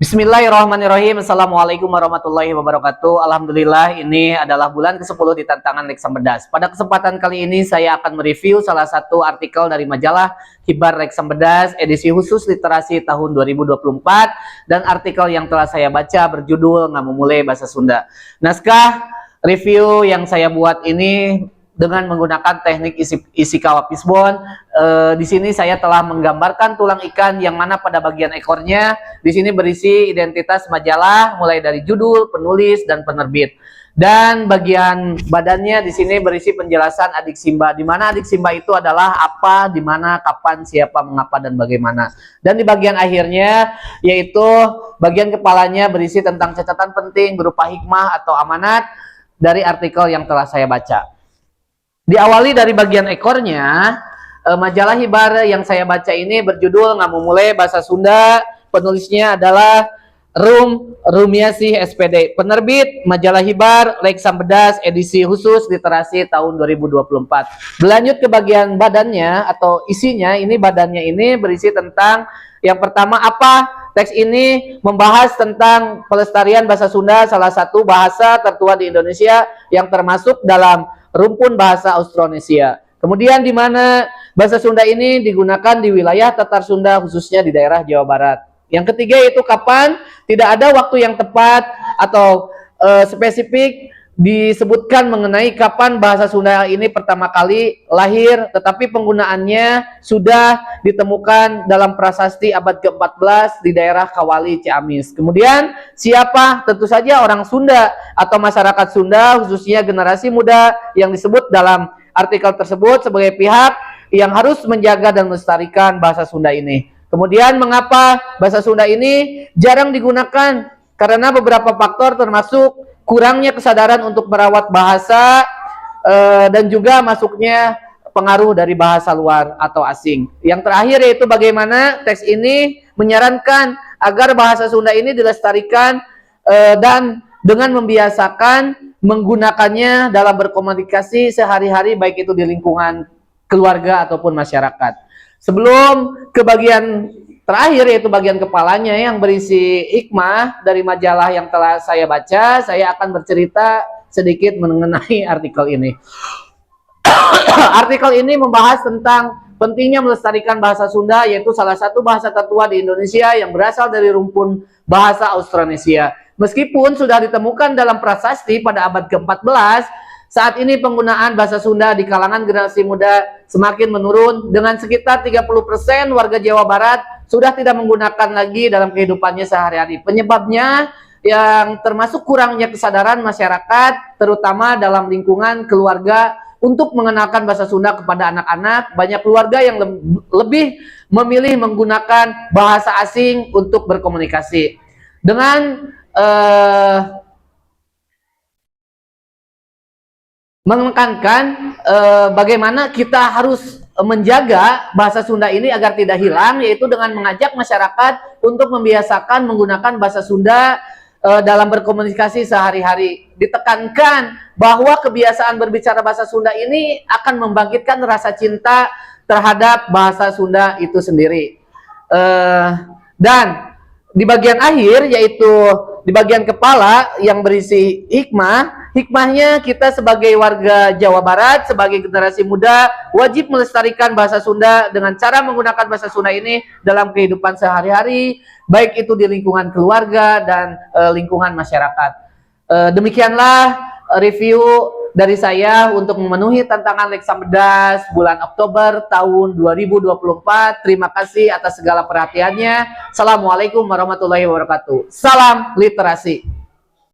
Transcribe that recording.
Bismillahirrahmanirrahim. Assalamualaikum warahmatullahi wabarakatuh. Alhamdulillah, ini adalah bulan ke-10 di tantangan Lek Sambedas. Pada kesempatan kali ini saya akan mereview salah satu artikel dari majalah Hibar Lek Sambedas edisi khusus literasi tahun 2024, dan artikel yang telah saya baca berjudul Ngamumule Bahasa Sunda. Naskah review yang saya buat ini dengan menggunakan teknik isi kawah fishbone. Di sini saya telah menggambarkan tulang ikan yang mana pada bagian ekornya di sini berisi identitas majalah mulai dari judul, penulis, dan penerbit. Dan bagian badannya di sini berisi penjelasan adik Simba, di mana adik Simba itu adalah apa, di mana, kapan, siapa, mengapa, dan bagaimana. Dan di bagian akhirnya yaitu bagian kepalanya berisi tentang catatan penting berupa hikmah atau amanat dari artikel yang telah saya baca. Diawali dari bagian ekornya, majalah Hibar yang saya baca ini berjudul Ngamumule Bahasa Sunda. Penulisnya adalah Rumiasih SPD. Penerbit majalah Hibar Lek Sambedas edisi khusus literasi tahun 2024. Berlanjut ke bagian badannya atau isinya, ini badannya ini berisi tentang yang pertama apa? Teks ini membahas tentang pelestarian bahasa Sunda, salah satu bahasa tertua di Indonesia yang termasuk dalam rumpun bahasa Austronesia. Kemudian di mana bahasa Sunda ini digunakan di wilayah Tatar Sunda, khususnya di daerah Jawa Barat. Yang ketiga yaitu kapan, tidak ada waktu yang tepat atau spesifik disebutkan mengenai kapan bahasa Sunda ini pertama kali lahir, tetapi penggunaannya sudah ditemukan dalam prasasti abad ke-14 di daerah Kawali, Ciamis. Kemudian siapa? Tentu saja orang Sunda atau masyarakat Sunda, khususnya generasi muda yang disebut dalam artikel tersebut sebagai pihak yang harus menjaga dan melestarikan bahasa Sunda ini. Kemudian mengapa bahasa Sunda ini jarang digunakan? Karena beberapa faktor, termasuk kurangnya kesadaran untuk merawat bahasa dan juga masuknya pengaruh dari bahasa luar atau asing. Yang terakhir yaitu bagaimana teks ini menyarankan agar bahasa Sunda ini dilestarikan dan dengan membiasakan menggunakannya dalam berkomunikasi sehari-hari, baik itu di lingkungan keluarga ataupun masyarakat. Sebelum ke bagian terakhir yaitu bagian kepalanya yang berisi hikmah dari majalah yang telah saya baca, saya akan bercerita sedikit mengenai artikel ini. Artikel ini membahas tentang pentingnya melestarikan bahasa Sunda, yaitu salah satu bahasa tertua di Indonesia yang berasal dari rumpun bahasa Austronesia. Meskipun sudah ditemukan dalam prasasti pada abad ke-14, saat ini penggunaan bahasa Sunda di kalangan generasi muda semakin menurun, dengan sekitar 30% warga Jawa Barat sudah tidak menggunakan lagi dalam kehidupannya sehari-hari. Penyebabnya yang termasuk kurangnya kesadaran masyarakat, terutama dalam lingkungan keluarga, untuk mengenalkan bahasa Sunda kepada anak-anak. Banyak keluarga yang lebih memilih menggunakan bahasa asing untuk berkomunikasi. Dengan menekankan bagaimana kita harus menjaga bahasa Sunda ini agar tidak hilang, yaitu dengan mengajak masyarakat untuk membiasakan menggunakan bahasa Sunda dalam berkomunikasi sehari-hari. Ditekankan bahwa kebiasaan berbicara bahasa Sunda ini akan membangkitkan rasa cinta terhadap bahasa Sunda itu sendiri. Dan di bagian akhir, yaitu di bagian kepala yang berisi hikmah, hikmahnya kita sebagai warga Jawa Barat, sebagai generasi muda, wajib melestarikan bahasa Sunda dengan cara menggunakan bahasa Sunda ini dalam kehidupan sehari-hari, baik itu di lingkungan keluarga dan lingkungan masyarakat. Demikianlah review dari saya untuk memenuhi tantangan Lek Sambedas bulan Oktober tahun 2024. Terima kasih atas segala perhatiannya. Assalamualaikum warahmatullahi wabarakatuh. Salam literasi.